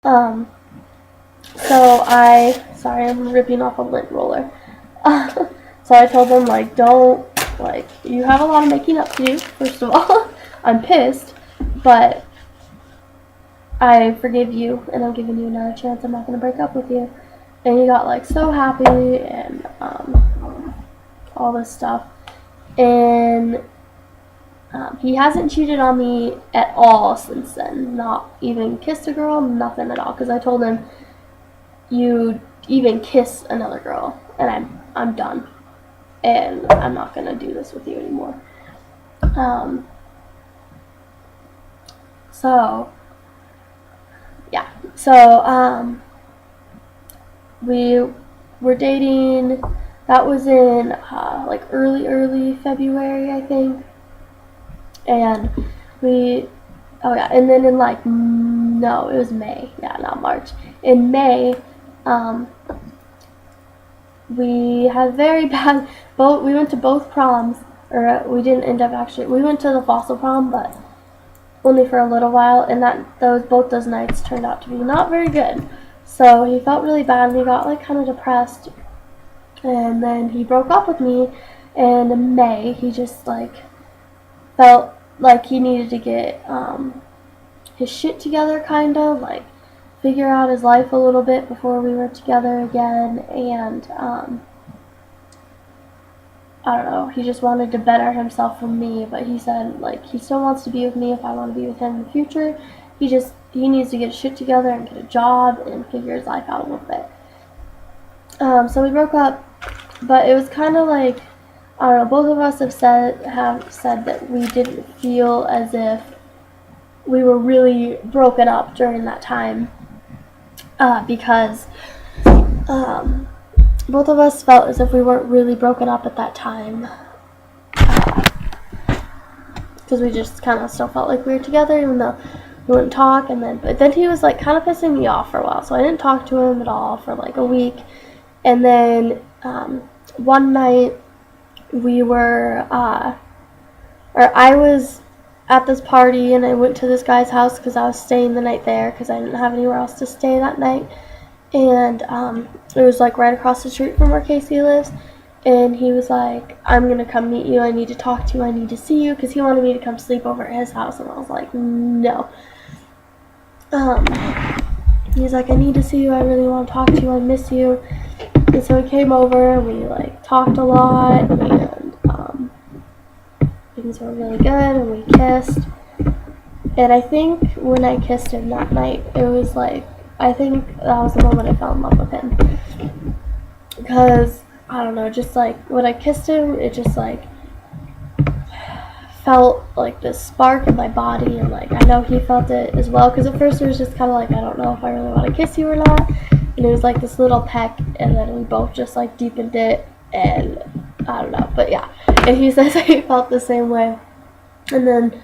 Um, sorry, I'm ripping off a lint roller. So I told them, like, don't, like, you have a lot of making up to do, first of all. I'm pissed, but I forgive you, and I'm giving you another chance. I'm not going to break up with you. And he got, like, so happy, and, all this stuff. And he hasn't cheated on me at all since then. Not even kissed a girl, nothing at all. Because I told him, you even kiss another girl, and I'm done. And I'm not going to do this with you anymore. So we were dating. That was in like early February, I think. And and then in like, no, it was May. Yeah, not March. In May, we had very bad, we went to both proms, or we didn't end up actually, we went to the Fossil prom, but only for a little while, and both those nights turned out to be not very good. So he felt really bad, and he got like kind of depressed, and then he broke up with me. And in May, he just like felt like he needed to get his shit together, kind of like figure out his life a little bit before we were together again. And I don't know, he just wanted to better himself from me, but he said, like, he still wants to be with me if I want to be with him in the future. He needs to get his shit together and get a job and figure his life out a little bit. So we broke up, but it was kind of like, I don't know, both of us have said that we didn't feel as if we were really broken up during that time, because both of us felt as if we weren't really broken up at that time, because we just kind of still felt like we were together, even though we wouldn't talk. But then he was like kind of pissing me off for a while, so I didn't talk to him at all for like a week. And then one night we were, I was at this party, and I went to this guy's house because I was staying the night there because I didn't have anywhere else to stay that night. And it was like right across the street from where Casey lives. And he was like, I'm going to come meet you. I need to talk to you. I need to see you. Because he wanted me to come sleep over at his house. And I was like, no. He's like, I need to see you. I really want to talk to you. I miss you. And so he came over. And we like talked a lot. And things were really good. And we kissed. And I think when I kissed him that night, it was like, I think that was the moment I fell in love with him. Because, I don't know, just like when I kissed him, it just like felt like this spark in my body, and like I know he felt it as well. Because at first it was just kind of like, I don't know if I really want to kiss you or not. And it was like this little peck, and then we both just like deepened it, and I don't know, but yeah. And he says he felt the same way. And then,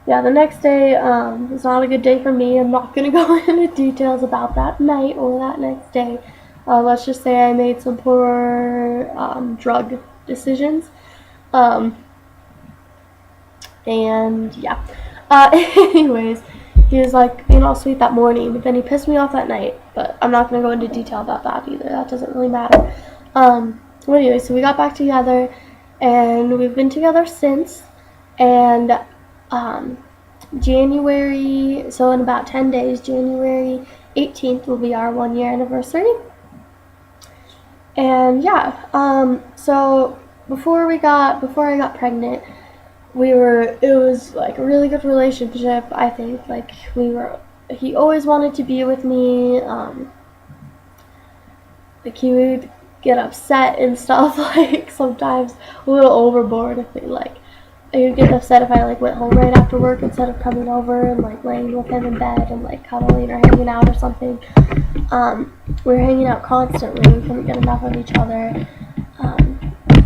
yeah, the next day was not a good day for me. I'm not going to go into details about that night or that next day. Let's just say I made some poor drug decisions. And yeah. Anyways, he was like, sweet that morning, but then he pissed me off that night. But I'm not going to go into detail about that either. That doesn't really matter. Well, anyway, so we got back together, and we've been together since. And January, so in about 10 days, January 18th will be our 1 year anniversary. And yeah, so before I got pregnant, it was like a really good relationship, I think. Like he always wanted to be with me. Like he would get upset and stuff, like sometimes a little overboard if he would get upset if I like went home right after work instead of coming over and like laying with him in bed and like cuddling or hanging out or something. We were hanging out constantly. We couldn't get enough of each other. I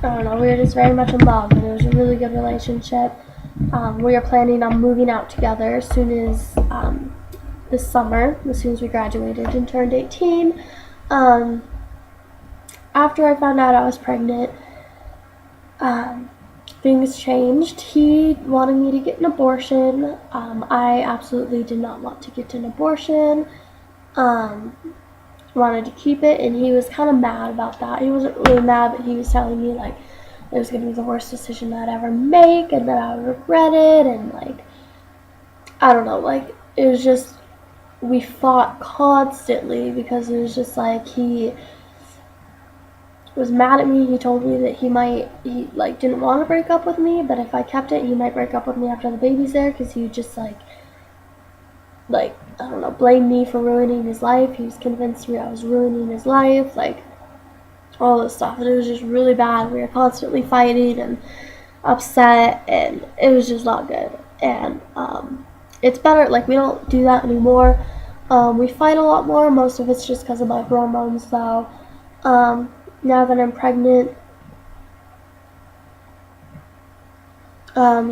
don't know. We were just very much in love, and it was a really good relationship. We are planning on moving out together as soon as this summer, as soon as we graduated and turned 18. After I found out I was pregnant, things changed. He wanted me to get an abortion. I absolutely did not want to get an abortion. wanted to keep it, and he was kind of mad about that. He wasn't really mad, but he was telling me like it was gonna be the worst decision I'd ever make, and that I would regret it, and like I don't know, like it was just we fought constantly because it was just like he was mad at me. He told me that he like didn't want to break up with me, but if I kept it, he might break up with me after the baby's there, because he would just like I don't know, blame me for ruining his life. He was convinced I was ruining his life, like all this stuff, and it was just really bad. We were constantly fighting and upset, and it was just not good. And it's better, like we don't do that anymore. We fight a lot more. Most of it's just because of my hormones, though. Now that I'm pregnant,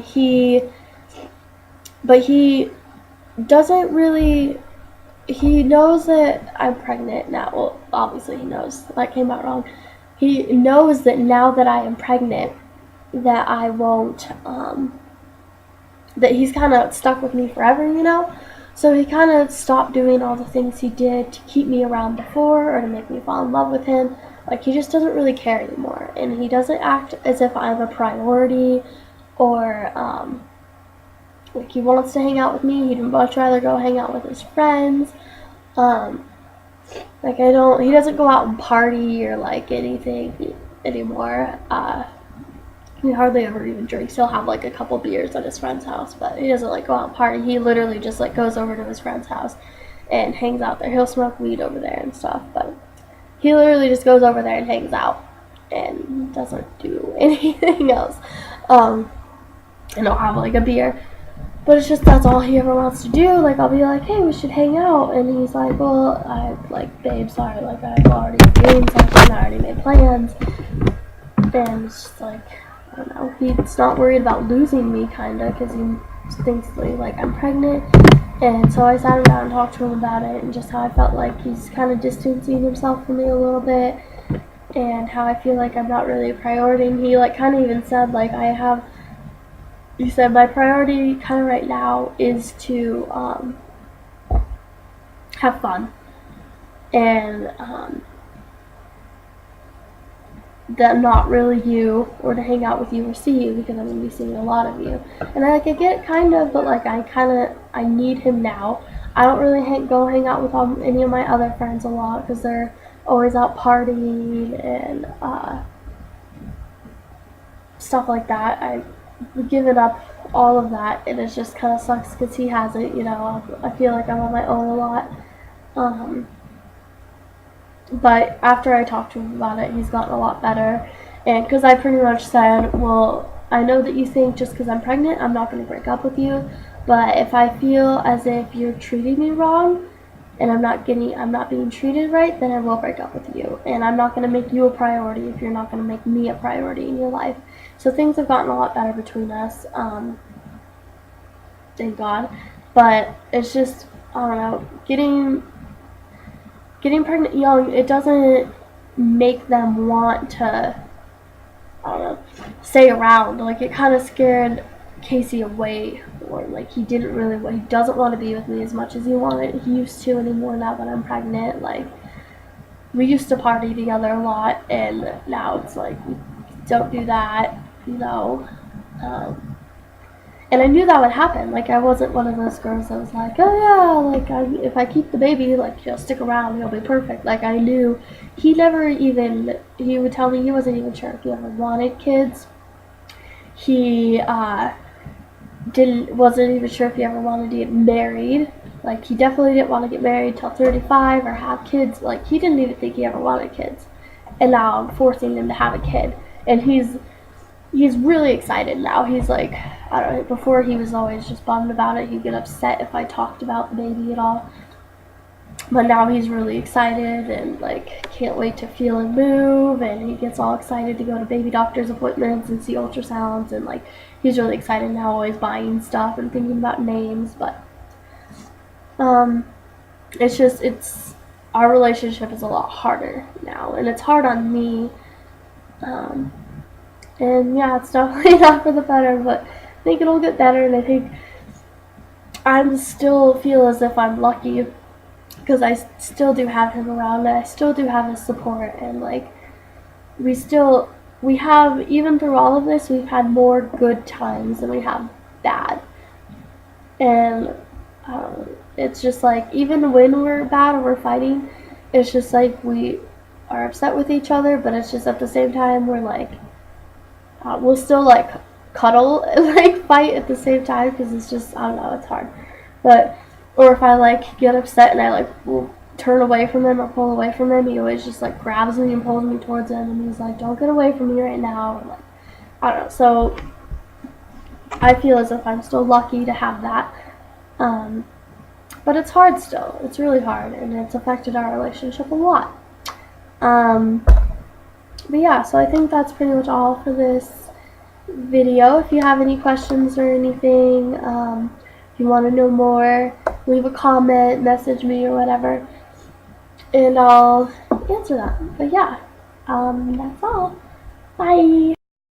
he doesn't really, he knows that I'm pregnant now. Well, obviously he knows. That came out wrong. He knows that now that I am pregnant, that I won't, that he's kind of stuck with me forever, you know? So he kind of stopped doing all the things he did to keep me around before or to make me fall in love with him. Like, he just doesn't really care anymore. And he doesn't act as if I'm a priority or, like, he wants to hang out with me. He'd much rather go hang out with his friends. Like, he doesn't go out and party or, like, anything anymore. He hardly ever even drinks. He'll have, like, a couple beers at his friend's house, but he doesn't, like, go out and party. He literally just, like, goes over to his friend's house and hangs out there. He'll smoke weed over there and stuff, but he literally just goes over there and hangs out and doesn't do anything else. And he'll have, like, a beer. But it's just that's all he ever wants to do. Like, I'll be like, hey, we should hang out. And he's like, well, babe, sorry, like, I've already doing something. I already made plans. And it's just like, I don't know. He's not worried about losing me, kind of, because he thinks, like, I'm pregnant. And so I sat him down and talked to him about it and just how I felt like he's kind of distancing himself from me a little bit. And how I feel like I'm not really a priority. And he, like, kind of even said, like, he said, my priority kind of right now is to have fun. And that not really you, or to hang out with you or see you, because I'm going to be seeing a lot of you. And I get it kind of, but like I need him now. I don't really go hang out with any of my other friends a lot, because they're always out partying and stuff like that. I've given up all of that, and it just kind of sucks because he has it, you know. I feel like I'm on my own a lot. But after I talked to him about it, he's gotten a lot better. And because I pretty much said, well, I know that you think just because I'm pregnant, I'm not going to break up with you. But if I feel as if you're treating me wrong and I'm not being treated right, then I will break up with you. And I'm not going to make you a priority if you're not going to make me a priority in your life. So things have gotten a lot better between us. Thank God. But it's just, I don't know, getting pregnant young, it doesn't make them want to, I don't know, stay around. Like, it kind of scared Casey away, or like he doesn't want to be with me as much as he used to anymore now that I'm pregnant. Like, we used to party together a lot, and now it's like, we don't do that, you know. And I knew that would happen. Like, I wasn't one of those girls that was like, oh yeah, like, if I keep the baby, like, he'll stick around, he'll be perfect. Like, I knew. He would tell me he wasn't even sure if he ever wanted kids. He wasn't even sure if he ever wanted to get married. Like, he definitely didn't want to get married till 35 or have kids. Like, he didn't even think he ever wanted kids. And now I'm forcing him to have a kid. And he's really excited now. He's like, I don't know, before he was always just bummed about it. He'd get upset if I talked about the baby at all. But now he's really excited and, like, can't wait to feel him move. And he gets all excited to go to baby doctor's appointments and see ultrasounds. And, like, he's really excited now, always buying stuff and thinking about names. But our relationship is a lot harder now. And it's hard on me. And yeah, it's definitely not for the better, but I think it'll get better, and I think I still feel as if I'm lucky because I still do have him around and I still do have his support, and like we have, even through all of this, we've had more good times than we have bad. And it's just like, even when we're bad or we're fighting, it's just like we are upset with each other, but it's just at the same time we're like, we'll still like cuddle and like fight at the same time, because it's just, I don't know, it's hard. But, or if I like get upset and I like will turn away from him or pull away from him, he always just like grabs me and pulls me towards him, and he's like, don't get away from me right now. Or, like, I don't know. So I feel as if I'm still lucky to have that. But it's hard still. It's really hard, and it's affected our relationship a lot. But yeah, so I think that's pretty much all for this video. If you have any questions or anything, if you want to know more, leave a comment, message me, or whatever, and I'll answer that. But yeah, that's all. Bye!